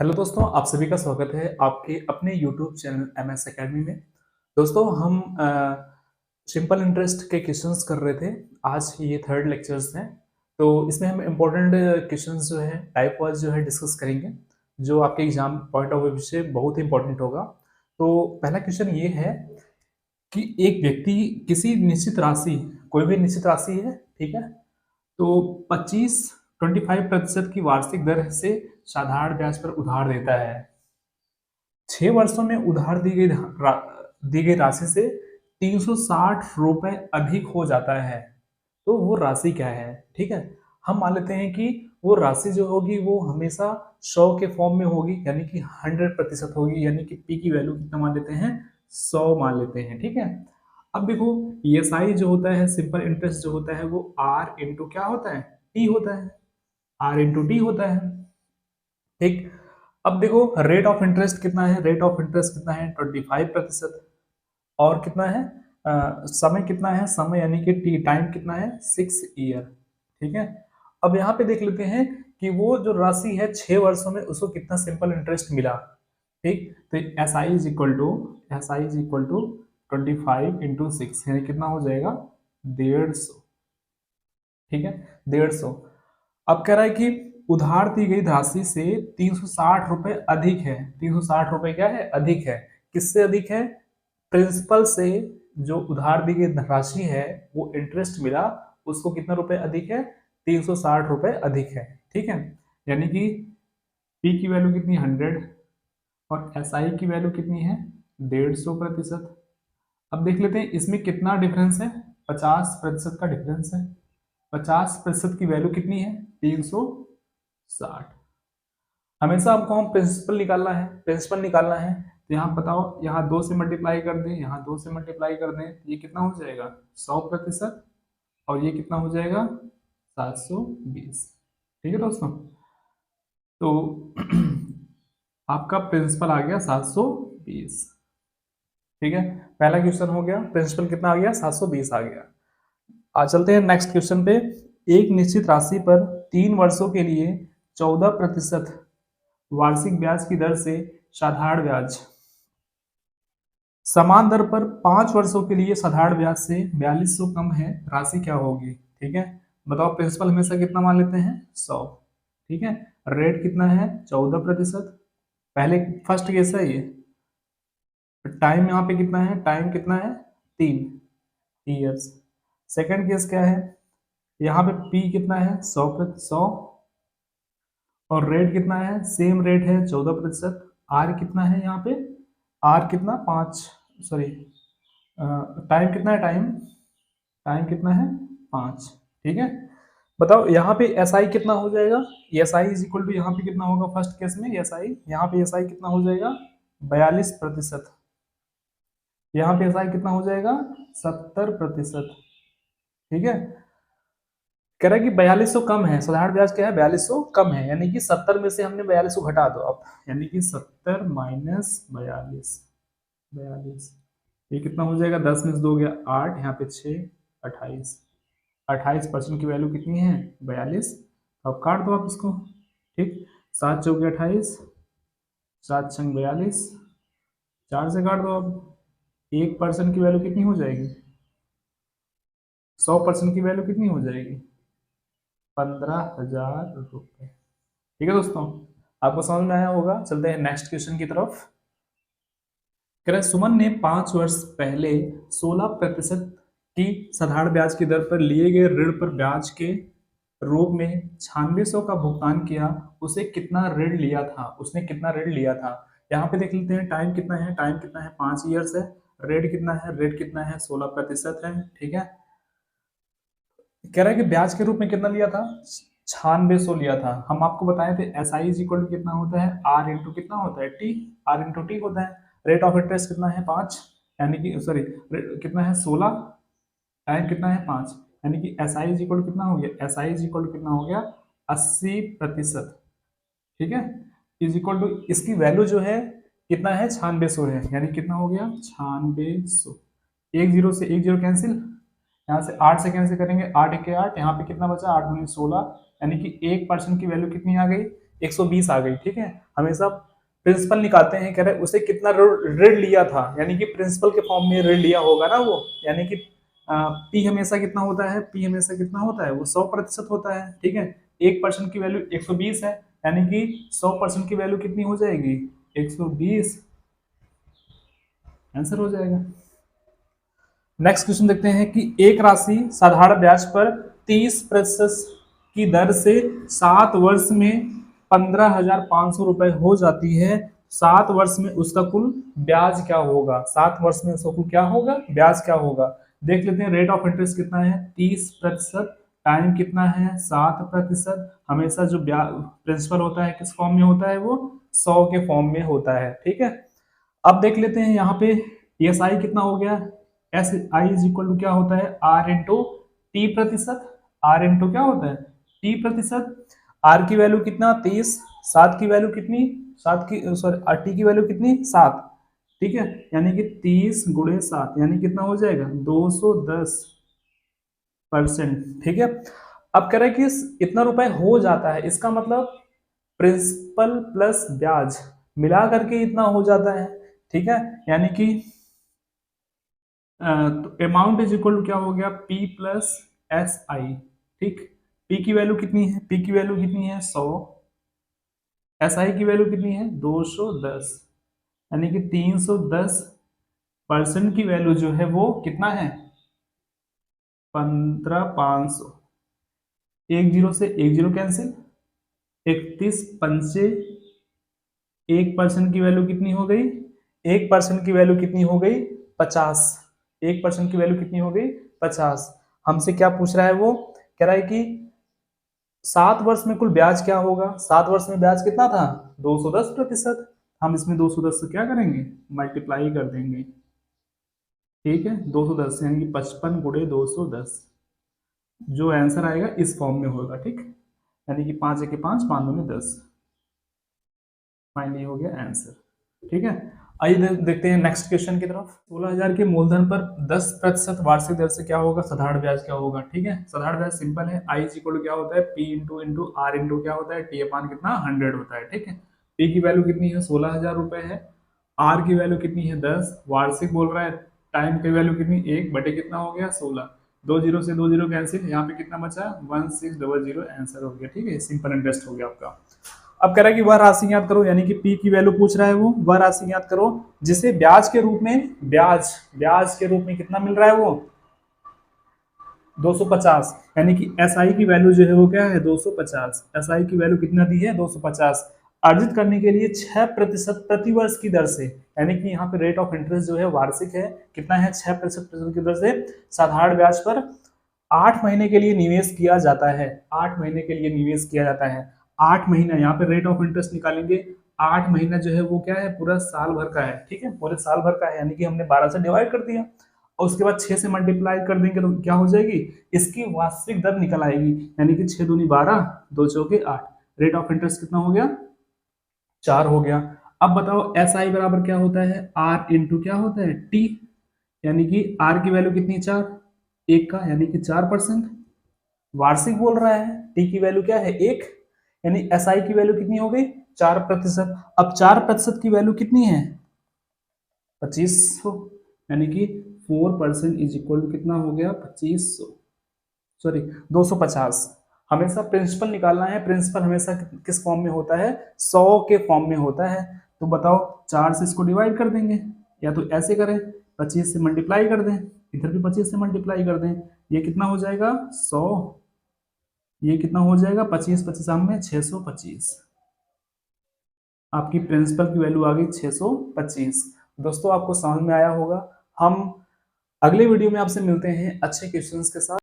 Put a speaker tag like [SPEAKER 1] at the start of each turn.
[SPEAKER 1] Hello दोस्तों, आप सभी का स्वागत है आपके अपने यूट्यूब चैनल एमएस एकेडमी में। दोस्तों हम सिंपल इंटरेस्ट के क्वेश्चंस कर रहे थे। आज ये थर्ड लेक्चर्स हैं, तो इसमें हम इम्पोर्टेंट क्वेश्चंस जो है टाइप वाइज जो है डिस्कस करेंगे, जो आपके एग्जाम पॉइंट ऑफ व्यू से बहुत ही इंपॉर्टेंट होगा। तो पहला क्वेश्चन ये है कि एक व्यक्ति किसी निश्चित राशि, कोई भी निश्चित राशि है, ठीक है, तो 25% की वार्षिक दर से साधारण ब्याज पर उधार देता है। 6 वर्षों में उधार दी गई राशि से 360 रुपए अधिक हो जाता है, तो वो राशि क्या है? ठीक है, हम मान लेते हैं कि वो राशि जो होगी वो हमेशा 100 के फॉर्म में होगी, यानी कि 100% होगी, यानी कि पी की वैल्यू कितना मान लेते हैं? 100 मान लेते हैं। ठीक है, अब देखो ईएसआई जो होता है, सिंपल इंटरेस्ट जो होता है, वो आर इंटू क्या होता है? टी होता है। आर इंटू टी होता है। ठीक, अब देखो रेट ऑफ इंटरेस्ट कितना है? रेट ऑफ इंटरेस्ट कितना है? 25%। और कितना है? समय कितना है? समय यानी कि टी टाइम कितना है? 6 ईयर। ठीक है, अब यहाँ पे देख लेते हैं कि वो जो राशि है 6 वर्षों में उसको कितना सिंपल इंटरेस्ट मिला। ठीक, तो S I is equal to 25 × 6, यानी कितना हो जाएगा? 150। ठीक है, 150। अब कह रहा है कि उधार दी गई राशि से 360 रुपए अधिक है। 360 रुपए क्या है? अधिक है। किससे अधिक है? प्रिंसिपल से। जो उधार दी गई राशि है वो इंटरेस्ट मिला, उसको कितना रुपए अधिक है? 360 रुपए अधिक है। ठीक है, यानी कि पी की वैल्यू कितनी? 100 और एस आई की वैल्यू कितनी है? 150%। अब देख लेते हैं इसमें कितना डिफरेंस है। 50% का डिफरेंस है। 50% की वैल्यू कितनी है? 360। हमेशा हमको हम प्रिंसिपल निकालना है, प्रिंसिपल निकालना है। तो यहाँ बताओ, यहाँ 2 से मल्टीप्लाई कर दें, यहाँ 2 से मल्टीप्लाई कर दें, ये कितना हो जाएगा? 100%। और ये कितना हो जाएगा? 720। ठीक है दोस्तों, तो आपका प्रिंसिपल आ गया 720। ठीक है, पहला क्वेश्चन हो गया, प्रिंसिपल कितना आ गया? 720 आ गया। आज चलते हैं नेक्स्ट क्वेश्चन पे। एक निश्चित राशि पर 3 वर्षों के लिए 14% वार्षिक ब्याज की दर से साधारण ब्याज, समान दर पर 5 वर्षों के लिए साधारण ब्याज से 4200 कम है, राशि क्या होगी? ठीक है, बताओ प्रिंसिपल हमेशा कितना मान लेते हैं? 100। ठीक है, रेट कितना है? 14%। पहले फर्स्ट केस है ये। टाइम यहाँ पे कितना है? टाइम कितना है? 3 ईयर्स। सेकंड केस क्या है? यहाँ पे पी कितना है? 100%। और रेट कितना है? सेम रेट है 14%। आर कितना है यहाँ पे? आर कितना? 5, सॉरी, टाइम कितना है? टाइम टाइम कितना है? 5। ठीक है, बताओ यहाँ पे एस आई कितना हो जाएगा? S I is equal to, यहाँ पे कितना होगा फर्स्ट केस में? एस आई, यहाँ पे एस आई कितना हो जाएगा? 42%। यहाँ पे एस आई कितना हो जाएगा? 70%। ठीक है, कह रहा है कि 4200 कम है, साधारण ब्याज क्या है? 4200 कम है, यानी कि 70 में से हमने 4200 घटा दो अब, यानी कि 70 माइनस 42। ये कितना हो जाएगा? 10 में से 2 गया 8, यहाँ पे 6, 28। 28% की वैल्यू कितनी है? 42। अब काट दो आप इसको। ठीक, 7 चौके 28, 7 छंग 42, 4 से काट दो अब। 1% की वैल्यू कितनी हो जाएगी? 100% की वैल्यू कितनी हो जाएगी? 15,000 रुपये। ठीक है दोस्तों, आपको समझ में आया होगा। चलते हैं नेक्स्ट क्वेश्चन की तरफ। कह रहे सुमन ने 5 वर्ष पहले 16% की साधारण ब्याज की दर पर लिए गए ऋण पर ब्याज के रूप में 9600 का भुगतान किया। उसे कितना ऋण लिया था? उसने कितना ऋण लिया था? यहाँ पे देख लेते हैं टाइम कितना है? टाइम कितना है? 5 ईयर्स है। रेट कितना है? रेट कितना है? 16% है। ठीक है, कह रहा है कि ब्याज के रूप में कितना लिया था? 9600 लिया था। हम आपको बताए थे S I is equal to कितना होता है? आर इंटू कितना होता है? टी। आर इंटू टी होता है। रेट ऑफ इंटरेस्ट कितना है? 5, यानी कि सॉरी, कितना है? 16। टाइम कितना है? 5, यानी कि S I is equal to कितना हो गया? S I is equal to कितना हो गया? 80%। ठीक है, इज इक्वल टू इसकी वैल्यू जो है कितना है? 9600 है, यानी कितना हो गया? 9600। एक जीरो से एक जीरो कैंसिल, यहाँ से 8 से कैंसिल करेंगे, 8 1 8, यहाँ पे कितना बचा? 8 दूनी 16, यानी कि 1% की वैल्यू कितनी आ गई? 120 आ गई, ठीक है। हमेशा प्रिंसिपल निकालते हैं, कह रहे उसे कितना ऋण लिया था, यानी कि प्रिंसिपल के फॉर्म में ऋण लिया होगा ना वो, यानी कि पी हमेशा कितना होता है, पी हमेशा कितना होता है, वो 100% होता है, ठीक है। 1% की वैल्यू 120 है, यानी कि 100% की वैल्यू कितनी हो जाएगी, 120, आंसर हो जाएगा। नेक्स्ट क्वेश्चन देखते हैं कि एक राशि साधारण ब्याज पर 30% की दर से 7 वर्ष में 15,500 रुपए हो जाती है। 7 वर्ष में उसका कुल ब्याज क्या होगा, 7 वर्ष में उसका कुल क्या होगा, ब्याज क्या होगा। देख लेते हैं, रेट ऑफ इंटरेस्ट कितना है, 30%, टाइम कितना है, 7%। हमेशा जो ब्याज प्रिंसिपल होता है किस फॉर्म में होता है, वो 100 के फॉर्म में होता है, ठीक है। अब देख लेते हैं यहाँ पे एस आई कितना हो गया, S I is equal to क्या होता है, आर इंटू टी प्रतिशत, आर इंटू क्या होता है, टी प्रतिशत। आर की वैल्यू कितना 30, सात की वैल्यू कितनी, सात की सॉरी टी की वैल्यू कितनी 7, ठीक है। यानी कि 30 गुणे 7 यानी कितना हो जाएगा 210%, ठीक है। अब कह रहा है कि इतना रुपए हो जाता है, इसका मतलब प्रिंसिपल प्लस ब्याज मिला करके इतना हो जाता है, ठीक है। यानी कि तो अमाउंट इज इक्वल टू क्या हो गया, पी प्लस एस आई, ठीक। पी की वैल्यू कितनी है, पी की वैल्यू कितनी है 100, एस आई की वैल्यू कितनी है 210, यानी कि 310% की वैल्यू जो है वो कितना है 15,500। एक जीरो से एक जीरो कैंसिल, 31 पंचे 1% की वैल्यू कितनी हो गई, 1% की वैल्यू कितनी हो गई 50, 1% की वैल्यू कितनी हो गई 50। हमसे क्या पूछ रहा है, वो कह रहा है कि 7 वर्ष में कुल ब्याज क्या होगा, 7 वर्ष में ब्याज कितना था 210%। हम इसमें 210 से क्या करेंगे, मल्टीप्लाई कर देंगे, ठीक है। 210 यानी कि 55 गुणे 210, जो आंसर आएगा इस फॉर्म में होगा, ठीक। यानी कि 5 1 5, 5 दूनी 10, फाइनली हो गया आंसर, ठीक है। आइए देखते हैं नेक्स्ट क्वेश्चन की तरफ। 16,000 के मूलधन पर 10% वार्षिक दर से क्या होगा, साधारण ब्याज क्या होगा, ठीक है। साधारण ब्याज सिंपल है, आई इज इक्वल टू क्या होता है, पी इंटू आर इंटू क्या होता है, टी अपान कितना 100 होता है, ठीक है। पी की वैल्यू कितनी है 16,000 रुपए है, आर की वैल्यू कितनी है 10, वार्षिक बोल रहा है, टाइम की वैल्यू कितनी 1 बटे कितना हो गया 16, 2 जीरो से 2 जीरो कैंसिल, यहाँ पे कितना बचा 1600, आंसर हो गया, ठीक है। सिंपल इंटरेस्ट हो गया आपका। अब कह रहा है कि वह राशि याद करो, यानी कि पी की वैल्यू पूछ रहा है वो, वह राशि याद करो जिसे ब्याज के रूप में, ब्याज के रूप में कितना मिल रहा है वो 250, यानी कि एस आई की वैल्यू जो है वो क्या है 250, एस आई की वैल्यू कितना दी है 250, अर्जित करने के लिए 6% प्रति वर्ष की दर से, यानी कि यहाँ पे रेट ऑफ इंटरेस्ट जो है वार्षिक है, कितना है 6% की दर से साधारण ब्याज पर 8 महीने के लिए निवेश किया जाता है, 8 महीने के लिए निवेश किया जाता है। 8 महीना यहाँ पे रेट ऑफ इंटरेस्ट निकालेंगे, 8 महीना जो है वो क्या है पूरा साल भर का है, ठीक है, पूरे साल भर का है, यानी कि हमने 12 से डिवाइड कर दिया और उसके बाद 6 से मल्टीप्लाई कर देंगे तो क्या हो जाएगी, इसकी वास्तविक दर निकल आएगी, यानी कि 6 दूनी 12, 2 चौके 8, रेट ऑफ इंटरेस्ट कितना हो गया 4 हो गया। अब बताओ एस आई बराबर क्या होता है, आर इंटू क्या होता है टी, यानी कि आर की वैल्यू कितनी 4, 1 का यानी कि 4%, वार्षिक बोल रहा है, टी की वैल्यू क्या है 1, यानी एस आई की वैल्यू कितनी हो गई 4%। अब 4% की वैल्यू कितनी है 2500, यानी कि 4% इज इक्वल टू कितना हो गया 2500, सॉरी 250। हमेशा प्रिंसिपल निकालना है, प्रिंसिपल हमेशा किस फॉर्म में होता है 100 के फॉर्म में होता है। तो बताओ 4 से इसको डिवाइड कर देंगे, या तो ऐसे करें 25 से मल्टीप्लाई कर दें, इधर भी 25 से मल्टीप्लाई कर दें, ये कितना हो जाएगा 100, ये कितना हो जाएगा 25 25 में 625, आपकी प्रिंसिपल की वैल्यू आ गई 625। दोस्तों आपको समझ में आया होगा। हम अगले वीडियो में आपसे मिलते हैं अच्छे क्वेश्चंस के साथ।